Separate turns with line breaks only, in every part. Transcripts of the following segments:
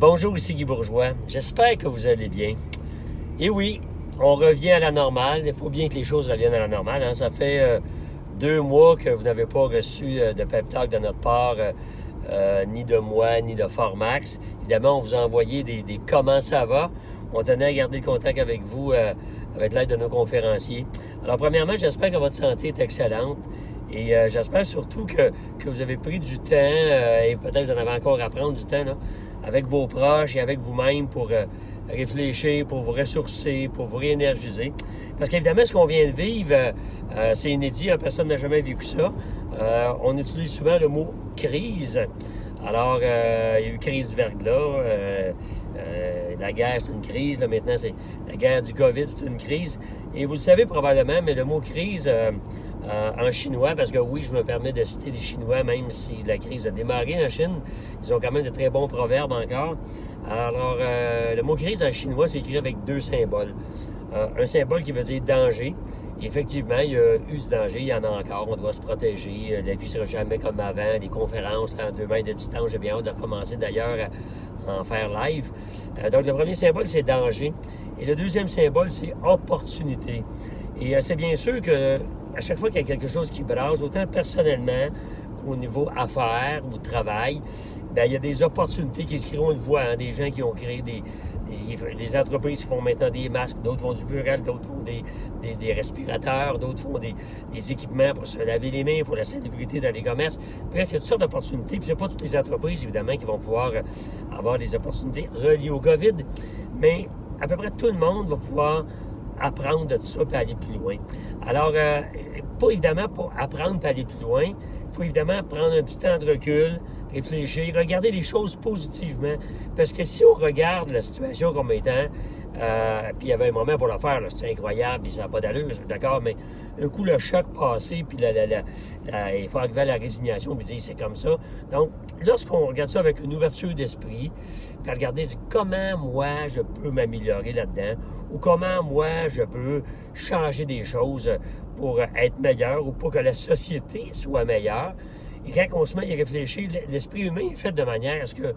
Bonjour, ici Guy Bourgeois. J'espère que vous allez bien. Et oui, on revient à la normale. Il faut bien que les choses reviennent à la normale. Hein. Ça fait 2 mois que vous n'avez pas reçu de pep talk de notre part, ni de moi, ni de Formax. Évidemment, on vous a envoyé des comment ça va. On tenait à garder le contact avec vous avec l'aide de nos conférenciers. Alors, premièrement, j'espère que votre santé est excellente. Et j'espère surtout que vous avez pris du temps, et peut-être vous en avez encore à prendre du temps, là, avec vos proches et avec vous-même pour réfléchir, pour vous ressourcer, pour vous réénergiser. Parce qu'évidemment, ce qu'on vient de vivre, c'est inédit, hein, personne n'a jamais vécu ça. On utilise souvent le mot « crise ». Alors, il y a eu crise du verglas, la guerre, c'est une crise. Là, maintenant, c'est la guerre du COVID, c'est une crise. Et vous le savez probablement, mais le mot « crise », en chinois, parce que oui, je me permets de citer les Chinois, même si la crise a démarré en Chine. Ils ont quand même de très bons proverbes encore. Alors, le mot crise en chinois, c'est écrit avec 2 symboles. Un symbole qui veut dire danger. Et effectivement, il y a eu du danger, il y en a encore. On doit se protéger. La vie ne sera jamais comme avant. Les conférences à 2 mètres de distance, j'ai bien hâte de recommencer d'ailleurs à en faire live. Donc, le premier symbole, c'est danger. Et le deuxième symbole, c'est opportunité. Et c'est bien sûr que à chaque fois qu'il y a quelque chose qui brasse, autant personnellement qu'au niveau affaires ou travail, bien, il y a des opportunités qui se créent, on le voit, hein, des gens qui ont créé des entreprises qui font maintenant des masques, d'autres font du burel, d'autres font des respirateurs, d'autres font des équipements pour se laver les mains, pour la salubrité dans les commerces. Bref, il y a toutes sortes d'opportunités. Puis c'est pas toutes les entreprises, évidemment, qui vont pouvoir avoir des opportunités reliées au COVID, mais à peu près tout le monde va pouvoir apprendre de tout ça et aller plus loin. Alors, pas évidemment pour apprendre et aller plus loin, il faut évidemment prendre un petit temps de recul, réfléchir, regarder les choses positivement. Parce que si on regarde la situation comme étant, puis il y avait un moment pour le faire, là, c'est incroyable, puis ça n'a pas d'allure, je suis d'accord, mais un coup, le choc passé, puis il faut arriver à la résignation, puis dire c'est comme ça. Donc, lorsqu'on regarde ça avec une ouverture d'esprit, puis regarder comment moi je peux m'améliorer là-dedans, ou comment moi je peux changer des choses pour être meilleur ou pour que la société soit meilleure. Et quand on se met à y réfléchir, l'esprit humain est fait de manière à ce que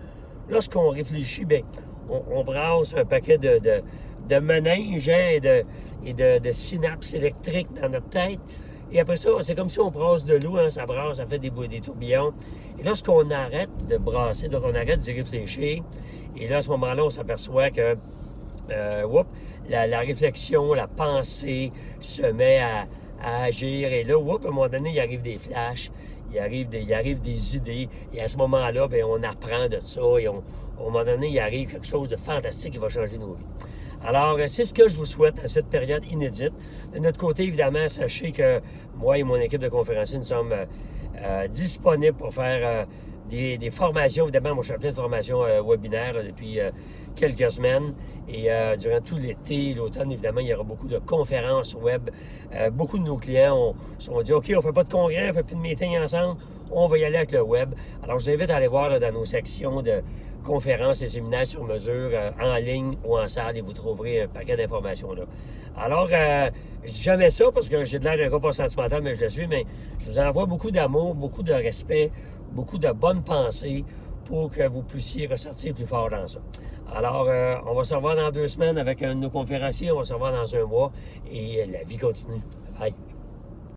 lorsqu'on réfléchit, bien, on brasse un paquet de méninges hein, et de synapses électriques dans notre tête. Et après ça, c'est comme si on brasse de l'eau, hein, ça brasse, ça fait des tourbillons. Et lorsqu'on arrête de brasser, donc on arrête d'y réfléchir, et là, à ce moment-là, on s'aperçoit que la réflexion, la pensée se met à agir. Et là, à un moment donné, il arrive des flashs, il arrive des idées. Et à ce moment-là, bien, on apprend de ça. Et à un moment donné, il arrive quelque chose de fantastique qui va changer nos vies. Alors, c'est ce que je vous souhaite à cette période inédite. De notre côté, évidemment, sachez que moi et mon équipe de conférenciers, nous sommes disponibles pour faire des formations. Évidemment, moi, je fais plein de formations webinaires là, depuis quelques semaines. Et durant tout l'été, l'automne, évidemment, il y aura beaucoup de conférences web. Beaucoup de nos clients ont dit « OK, on ne fait pas de congrès, on ne fait plus de meetings ensemble, on va y aller avec le web. » Alors, je vous invite à aller voir là, dans nos sections de conférences et séminaires sur mesure, en ligne ou en salle, et vous trouverez un paquet d'informations là. Alors, je dis jamais ça parce que j'ai de l'air d'un gars pas sentimental, mais je le suis, mais je vous envoie beaucoup d'amour, beaucoup de respect, beaucoup de bonnes pensées pour que vous puissiez ressortir plus fort dans ça. Alors, on va se revoir dans 2 semaines avec un de nos conférenciers, on va se revoir dans 1 mois et la vie continue. Bye!